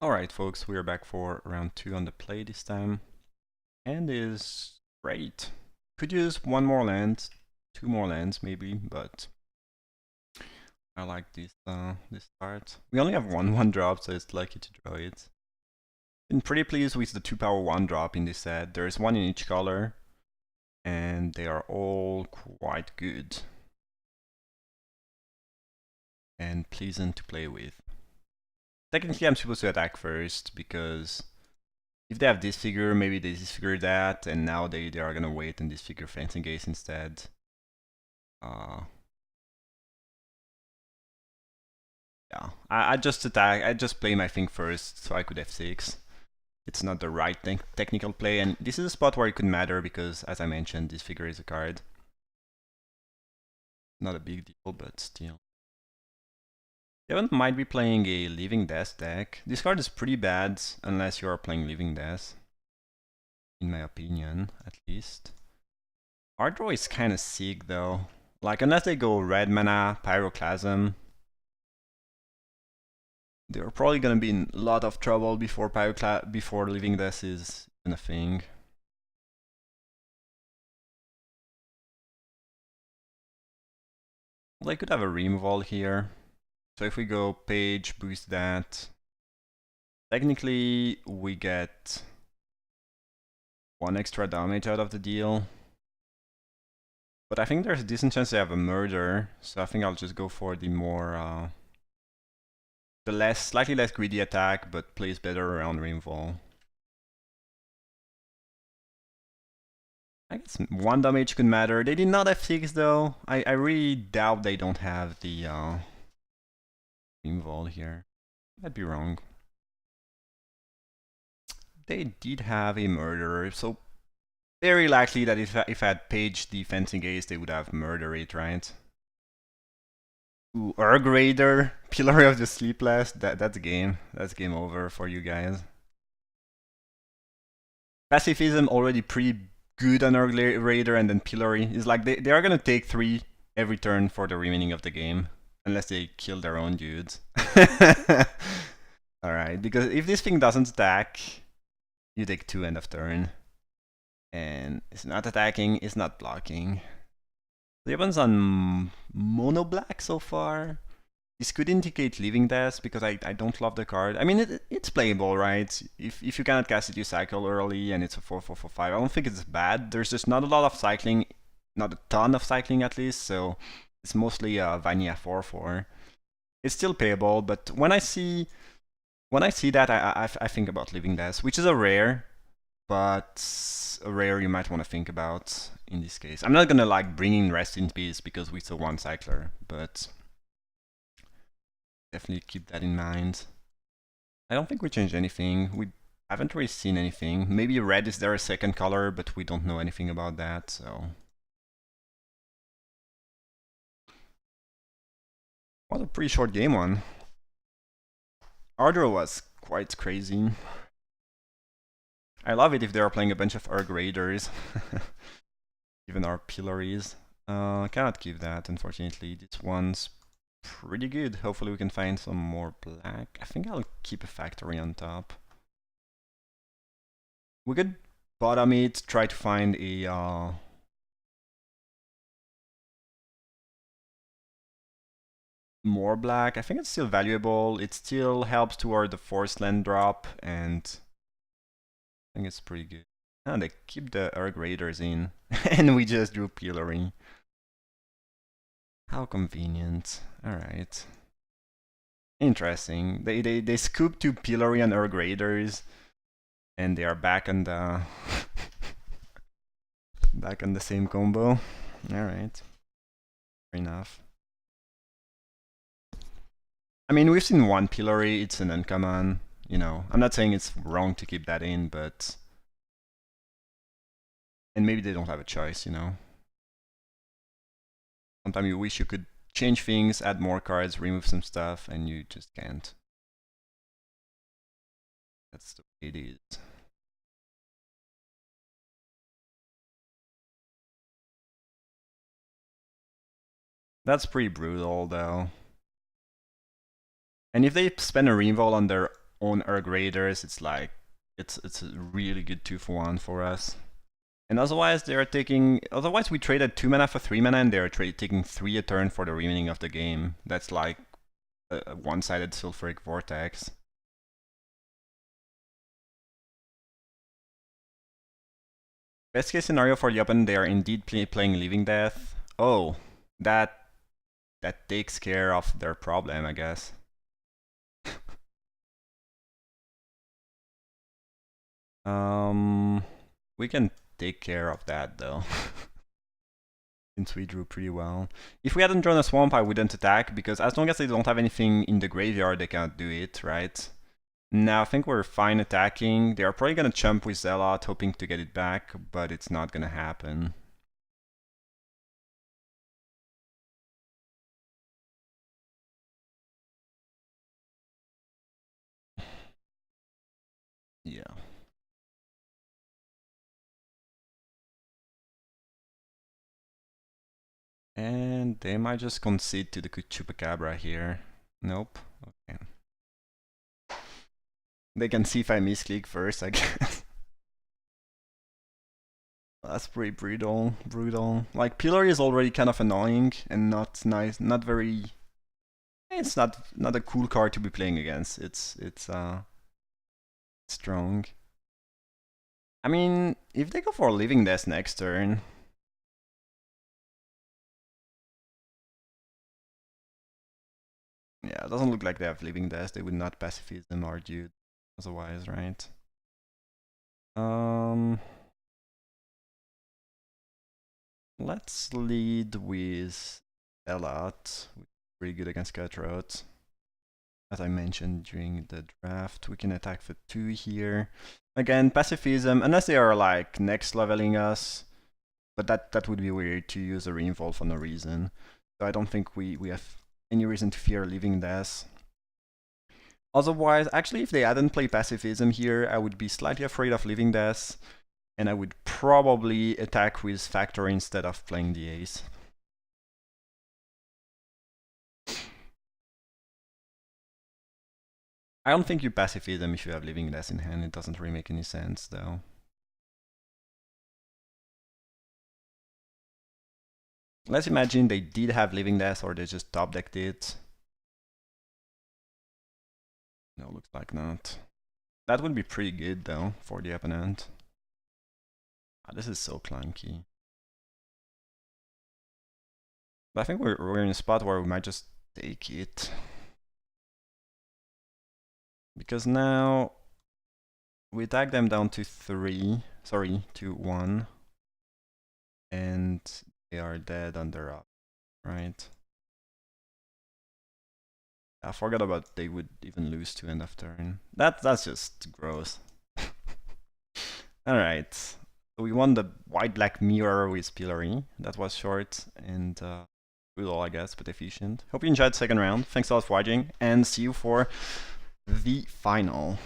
Alright folks, we are back for round 2 on the play this time. Hand is great. Could use one more land, 2 more lands maybe, but I like this start. We only have one drop, so it's lucky to draw it. Been pretty pleased with the 2-power 1 drop in this set. There's one in each color, and they are all quite good and pleasant to play with. Technically I'm supposed to attack first, because if they have this figure, maybe they disfigure that, and now they are gonna wait and disfigure Fencing Ace instead. Yeah, I just attack, I just play my thing first, so I could f6. It's not the right technical play, and this is a spot where it could matter, because as I mentioned, this figure is a card. Not a big deal, but still. Devon might be playing a Living Death deck. This card is pretty bad, unless you are playing Living Death. In my opinion, at least. Our draw is kinda sick though. Like, unless they go red mana, Pyroclasm, they're probably gonna be in a lot of trouble before before Living Death is even a thing. They could have a removal here. So if we go page, boost that, technically we get 1 extra damage out of the deal. But I think there's a decent chance they have a murder, so I think I'll just go for the more, slightly less greedy attack, but plays better around removal. I guess 1 damage could matter. They did not have 6 though. I really doubt they don't have the removal here. I'd be wrong. They did have a murderer, so very likely that if I had paged the Fencing Ace, they would have murder it, right? Ooh, Urg Raider, Pillar of the Sleepless, that's game. That's game over for you guys. Pacifism already pretty good on Urg Raider, and then Pillory is like they are gonna take 3 every turn for the remaining of the game. Unless they kill their own dudes. Alright, because if this thing doesn't attack, you take 2 end of turn. And it's not attacking, it's not blocking. The weapons on mono black so far. This could indicate Living Death, because I don't love the card. I mean, it's playable, right? If you cannot cast it, you cycle early, and it's a 4/4/5. I don't think it's bad. There's just not a lot of cycling, not a ton of cycling at least, so it's mostly vanilla 4/4. It's still payable, but when I see that, I think about Living Death, which is a rare, but a rare you might want to think about in this case. I'm not gonna like bring in Rest in Peace because we saw 1 cycler, but definitely keep that in mind. I don't think we changed anything. We haven't really seen anything. Maybe red is their second color, but we don't know anything about that, so. Was a pretty short game one. Ardra was quite crazy. I love it if they are playing a bunch of Urg Raiders. Even our Pillaries. Cannot give that, unfortunately. This one's pretty good. Hopefully we can find some more black. I think I'll keep a factory on top. We could bottom it, try to find a more black. I think it's still valuable. It still helps toward the forced land drop, and I think it's pretty good. Oh, they keep the Urg Raiders in, and we just drew Pillory. How convenient. Alright. Interesting. They scoop 2 Pillory and Urg Raiders, and they are back on the back on the same combo. Alright. Fair enough. I mean, we've seen 1 Pillory, it's an uncommon, you know. I'm not saying it's wrong to keep that in, but... And maybe they don't have a choice, you know. Sometimes you wish you could change things, add more cards, remove some stuff, and you just can't. That's the way it is. That's pretty brutal, though. And if they spend a removal on their own Erg Raiders, it's like it's a really good 2-for-1 for us. And otherwise they are taking, otherwise we traded 2 mana for 3 mana and they are taking 3 a turn for the remaining of the game. That's like a one-sided Sulfuric Vortex. Best case scenario for the opponent, they are indeed playing Living Death. Oh, that takes care of their problem, I guess. We can take care of that though. Since we drew pretty well. If we hadn't drawn a swamp, I wouldn't attack, because as long as they don't have anything in the graveyard, they can't do it, right? Now I think we're fine attacking. They are probably gonna chump with Zealot, hoping to get it back, but it's not gonna happen. Yeah. And they might just concede to the Chupacabra here. Nope. Okay. They can see if I misclick first, I guess. That's pretty brutal. Like, Pillory is already kind of annoying and not nice, not very... It's not a cool card to be playing against. It's strong. I mean, if they go for Living Death next turn... Yeah, it doesn't look like they have Living Death. They would not Pacifism our dude otherwise, right? Let's lead with Zealot. Pretty good against Cutthroat. As I mentioned during the draft, we can attack for 2 here. Again, Pacifism, unless they are like next leveling us, but that would be weird to use a Reinvolve for no reason. So I don't think we have any reason to fear Living Death. Otherwise, actually, if they hadn't played Pacifism here, I would be slightly afraid of Living Death, and I would probably attack with Factory instead of playing the Ace. I don't think you Pacifism if you have Living Death in hand. It doesn't really make any sense, though. Let's imagine they did have Living Death, or they just top decked it. No, looks like not. That would be pretty good, though, for the opponent. Oh, this is so clunky. But I think we're in a spot where we might just take it. Because now we tag them down to 1. And they are dead on their up, right? I forgot about they would even lose to end of turn. That's just gross. Alright. We won the white-black mirror with Pillory. That was short and brutal, I guess, but efficient. Hope you enjoyed the second round. Thanks a lot for watching, and see you for the final.